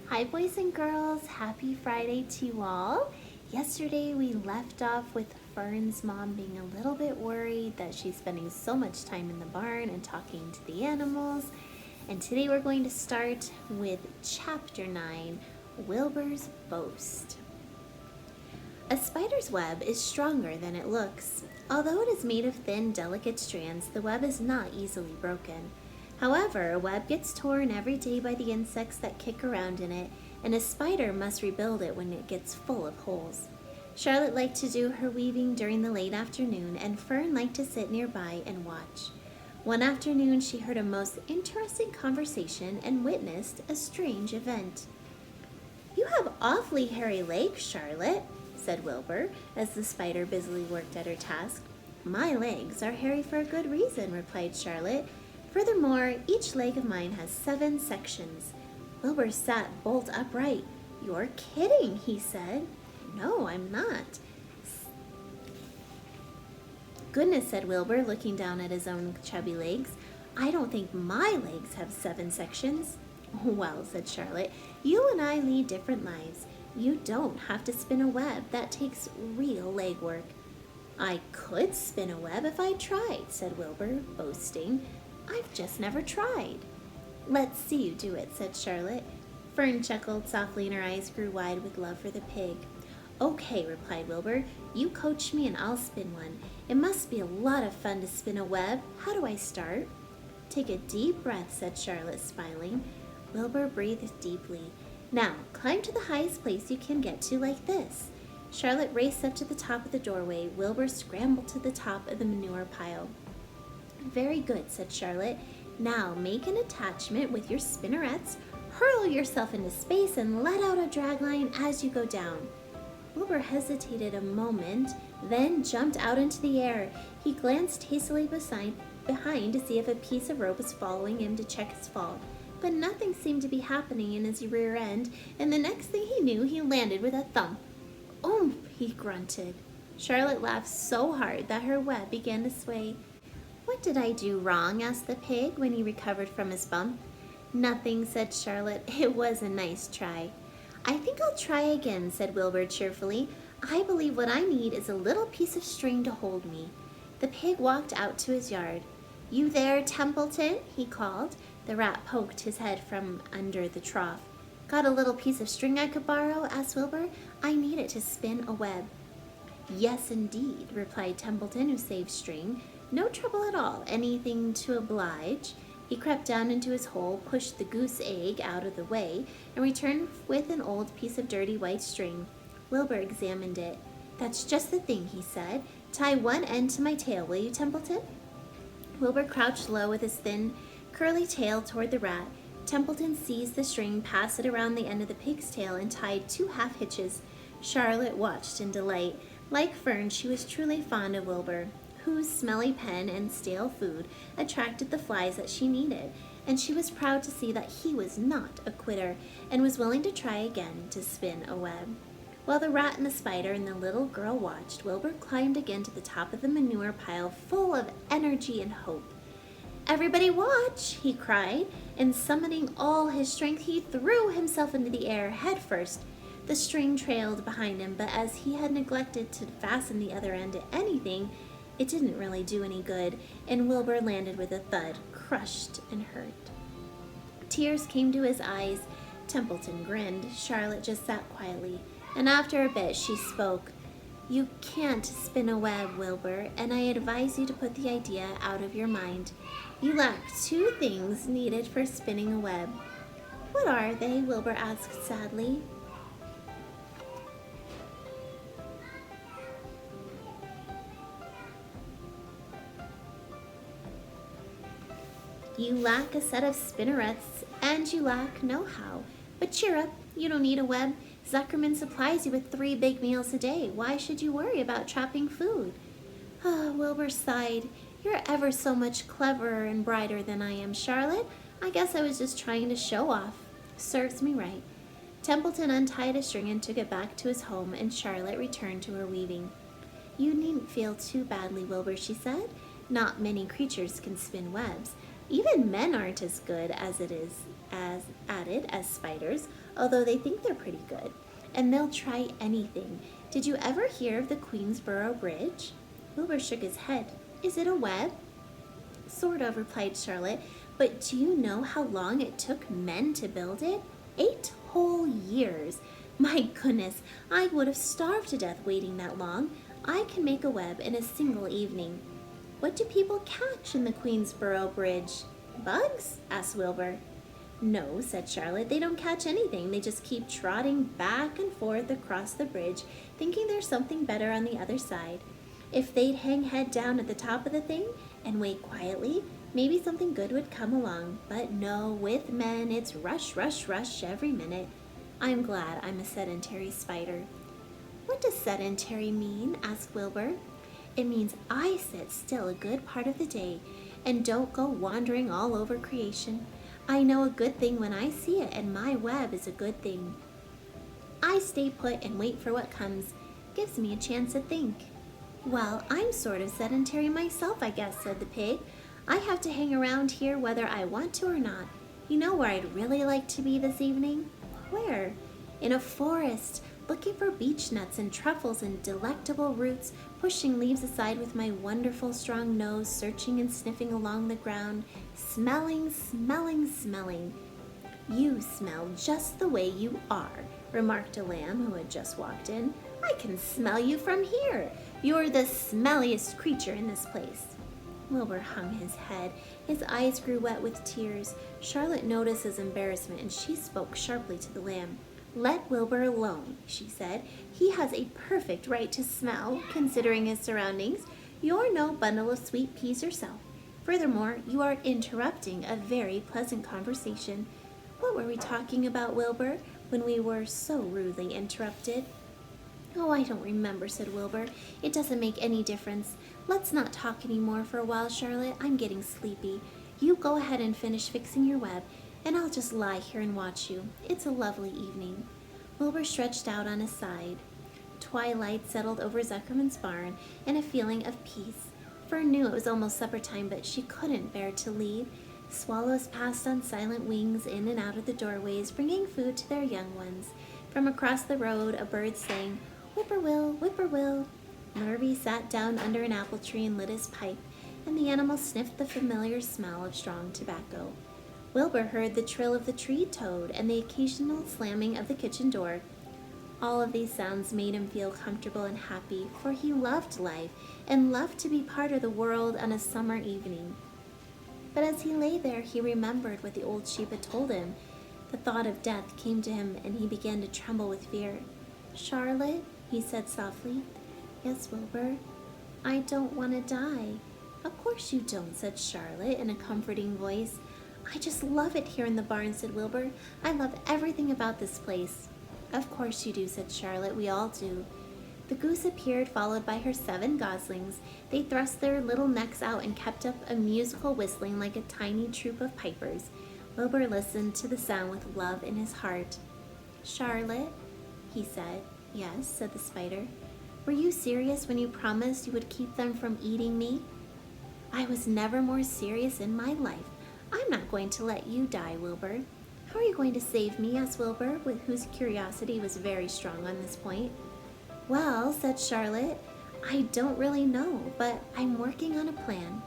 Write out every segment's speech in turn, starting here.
Hi boys and girls, happy Friday to you all. Yesterday we left off with Fern's mom being a little bit worried that she's spending so much time in the barn and talking to the animals. And today we're going to start with chapter 9, Wilbur's Boast. A spider's web is stronger than it looks. Although it is made of thin, delicate strands, the web is not easily broken. However, a web gets torn every day by the insects that kick around in it, and a spider must rebuild it when it gets full of holes. Charlotte liked to do her weaving during the late afternoon, and Fern liked to sit nearby and watch. One afternoon, she heard a most interesting conversation and witnessed a strange event. "You have awfully hairy legs, Charlotte," said Wilbur, as the spider busily worked at her task. "My legs are hairy for a good reason," replied Charlotte. "Furthermore, each leg of mine has 7 sections." Wilbur sat bolt upright. "You're kidding," he said. "No, I'm not." "Goodness," said Wilbur, looking down at his own chubby legs. "I don't think my legs have 7 sections." "Well," said Charlotte, "you and I lead different lives. You don't have to spin a web. That takes real leg work." "I could spin a web if I tried," said Wilbur, boasting. "I've just never tried." "Let's see you do it," said Charlotte. Fern chuckled softly and her eyes grew wide with love for the pig. "Okay," replied Wilbur. "You coach me and I'll spin one. It must be a lot of fun to spin a web. How do I start?" "Take a deep breath," said Charlotte, smiling. Wilbur breathed deeply. "Now, climb to the highest place you can get to like this." Charlotte raced up to the top of the doorway. Wilbur scrambled to the top of the manure pile. "Very good," said Charlotte. "Now make an attachment with your spinnerets, hurl yourself into space, and let out a dragline as you go down." Wilbur hesitated a moment, then jumped out into the air. He glanced hastily behind to see if a piece of rope was following him to check his fall, but nothing seemed to be happening in his rear end, and the next thing he knew, he landed with a thump. "Oomph!" he grunted. Charlotte laughed so hard that her web began to sway. "What did I do wrong?" asked the pig when he recovered from his bump. "Nothing," said Charlotte. "It was a nice try." "I think I'll try again," said Wilbur cheerfully. "I believe what I need is a little piece of string to hold me." The pig walked out to his yard. "You there, Templeton?" he called. The rat poked his head from under the trough. "Got a little piece of string I could borrow?" asked Wilbur. "I need it to spin a web." "Yes, indeed," replied Templeton, who saved string. "No trouble at all. Anything to oblige." He crept down into his hole, pushed the goose egg out of the way, and returned with an old piece of dirty white string. Wilbur examined it. "That's just the thing," he said. "Tie one end to my tail, will you, Templeton?" Wilbur crouched low with his thin, curly tail toward the rat. Templeton seized the string, passed it around the end of the pig's tail, and tied 2 half hitches. Charlotte watched in delight. Like Fern, she was truly fond of Wilbur, whose smelly pen and stale food attracted the flies that she needed, and she was proud to see that he was not a quitter and was willing to try again to spin a web. While the rat and the spider and the little girl watched, Wilbur climbed again to the top of the manure pile, full of energy and hope. "Everybody watch!" he cried, and summoning all his strength, he threw himself into the air head first. The string trailed behind him, but as he had neglected to fasten the other end to anything, it didn't really do any good, and Wilbur landed with a thud, crushed and hurt. Tears came to his eyes. Templeton grinned. Charlotte just sat quietly, and after a bit she spoke. "You can't spin a web, Wilbur, and I advise you to put the idea out of your mind. You lack 2 things needed for spinning a web." "What are they?" Wilbur asked sadly. "You lack a set of spinnerets, and you lack know-how. But cheer up, you don't need a web. Zuckerman supplies you with 3 big meals a day. Why should you worry about trapping food?" Wilbur sighed. "You're ever so much cleverer and brighter than I am, Charlotte. I guess I was just trying to show off. Serves me right." Templeton untied a string and took it back to his home, and Charlotte returned to her weaving. "You needn't feel too badly, Wilbur," she said. "Not many creatures can spin webs. Even men aren't as good as it is added as spiders, although they think they're pretty good. And they'll try anything. Did you ever hear of the Queensboro Bridge? Wilbur shook his head. Is it a web? Sort of, replied Charlotte. But do you know how long it took men to build it? 8 whole years. My goodness, I would have starved to death waiting that long. I can make a web in a single evening. What do people catch in the Queensboro Bridge? Bugs? Asked Wilbur. No, said Charlotte. They don't catch anything. They just keep trotting back and forth across the bridge, thinking there's something better on the other side. If they'd hang head down at the top of the thing and wait quietly, maybe something good would come along. But no, with men, it's rush, rush, rush every minute. I'm glad I'm a sedentary spider. What does sedentary mean? Asked Wilbur. It means I sit still a good part of the day and don't go wandering all over creation. I know a good thing when I see it, and my web is a good thing. I stay put and wait for what comes. Gives me a chance to think. Well, I'm sort of sedentary myself, I guess, said the pig. I have to hang around here whether I want to or not. You know where I'd really like to be this evening? Where? In a forest, looking for beech nuts and truffles and delectable roots, pushing leaves aside with my wonderful strong nose, searching and sniffing along the ground, smelling, smelling, smelling. You smell just the way you are, remarked a lamb who had just walked in. I can smell you from here. You're the smelliest creature in this place. Wilbur hung his head. His eyes grew wet with tears. Charlotte noticed his embarrassment, and she spoke sharply to the lamb. Let Wilbur alone, she said. He has a perfect right to smell, considering his surroundings. You're no bundle of sweet peas yourself. Furthermore, you are interrupting a very pleasant conversation. What were we talking about, Wilbur, when we were so rudely interrupted? Oh, I don't remember, said Wilbur. It doesn't make any difference. Let's not talk any more for a while, Charlotte. I'm getting sleepy. You go ahead and finish fixing your web, and I'll just lie here and watch you. It's a lovely evening. Wilbur stretched out on his side. Twilight settled over Zuckerman's barn, and a feeling of peace. Fern knew it was almost supper time, but she couldn't bear to leave. Swallows passed on silent wings in and out of the doorways, bringing food to their young ones. From across the road, a bird sang, "Whippoorwill, whippoorwill." Murphy sat down under an apple tree and lit his pipe, and the animal sniffed the familiar smell of strong tobacco. Wilbur heard the trill of the tree toad and the occasional slamming of the kitchen door. All of these sounds made him feel comfortable and happy, for he loved life and loved to be part of the world on a summer evening. But as he lay there, he remembered what the old sheep had told him. The thought of death came to him, and he began to tremble with fear. "Charlotte," he said softly. "Yes, Wilbur?" "I don't want to die." "Of course you don't," said Charlotte in a comforting voice. "I just love it here in the barn," said Wilbur. "I love everything about this place." "Of course you do," said Charlotte. "We all do." The goose appeared, followed by her 7 goslings. They thrust their little necks out and kept up a musical whistling like a tiny troop of pipers. Wilbur listened to the sound with love in his heart. "Charlotte," he said. "Yes," said the spider. "Were you serious when you promised you would keep them from eating me?" "I was never more serious in my life. I'm not going to let you die, Wilbur." "How are you going to save me?" asked Wilbur, whose curiosity was very strong on this point. "Well," said Charlotte, "I don't really know, but I'm working on a plan."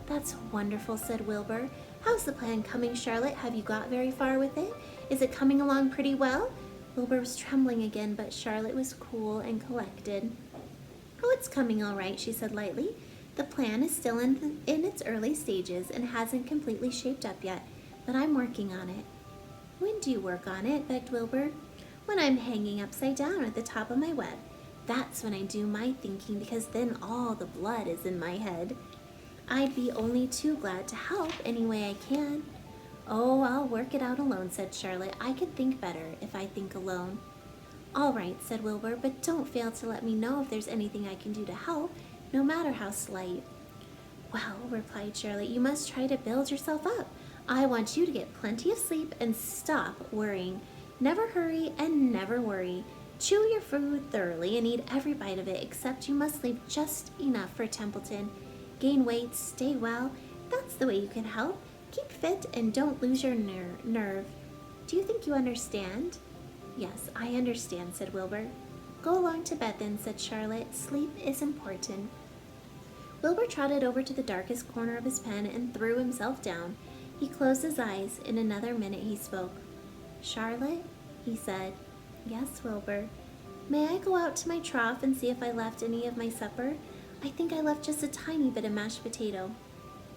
"That's wonderful," said Wilbur. "How's the plan coming, Charlotte? Have you got very far with it? Is it coming along pretty well?" Wilbur was trembling again, but Charlotte was cool and collected. "Oh, it's coming all right," she said lightly. "The plan is still in its early stages and hasn't completely shaped up yet, but I'm working on it." "When do you work on it?" begged Wilbur. "When I'm hanging upside down at the top of my web. That's when I do my thinking, because then all the blood is in my head. I'd be only too glad to help any way I can." "Oh, I'll work it out alone," said Charlotte. "I can think better if I think alone." "All right," said Wilbur, "but don't fail to let me know if there's anything I can do to help, no matter how slight." "Well," replied Charlotte, "you must try to build yourself up. I want you to get plenty of sleep and stop worrying. Never hurry and never worry. Chew your food thoroughly and eat every bite of it, except you must leave just enough for Templeton. Gain weight, stay well. That's the way you can help. Keep fit and don't lose your nerve. Do you think you understand? Yes, I understand, said Wilbur. Go along to bed then, said Charlotte. Sleep is important. Wilbur trotted over to the darkest corner of his pen and threw himself down. He closed his eyes. In another minute he spoke. Charlotte, he said. Yes, Wilbur. May I go out to my trough and see if I left any of my supper? I think I left just a tiny bit of mashed potato.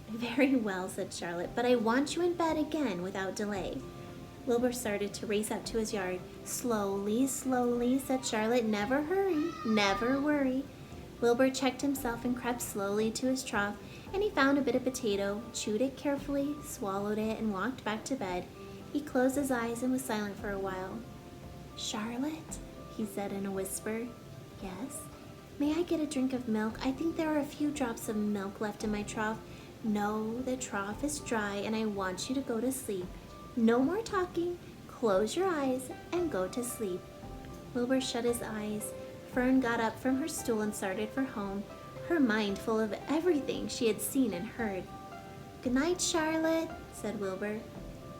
Very well, said Charlotte, but I want you in bed again without delay. Wilbur started to race up to his yard. Slowly, slowly, said Charlotte. Never hurry, never worry. Wilbur checked himself and crept slowly to his trough, and he found a bit of potato, chewed it carefully, swallowed it, and walked back to bed. He closed his eyes and was silent for a while. Charlotte, he said in a whisper. Yes? May I get a drink of milk? I think there are a few drops of milk left in my trough. No, the trough is dry, and I want you to go to sleep. No more talking. Close your eyes and go to sleep. Wilbur shut his eyes. Fern got up from her stool and started for home, her mind full of everything she had seen and heard. Good night, Charlotte, said Wilbur.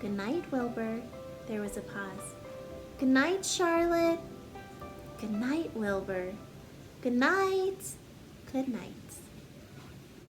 Good night, Wilbur. There was a pause. Good night, Charlotte. Good night, Wilbur. Good night. Good night.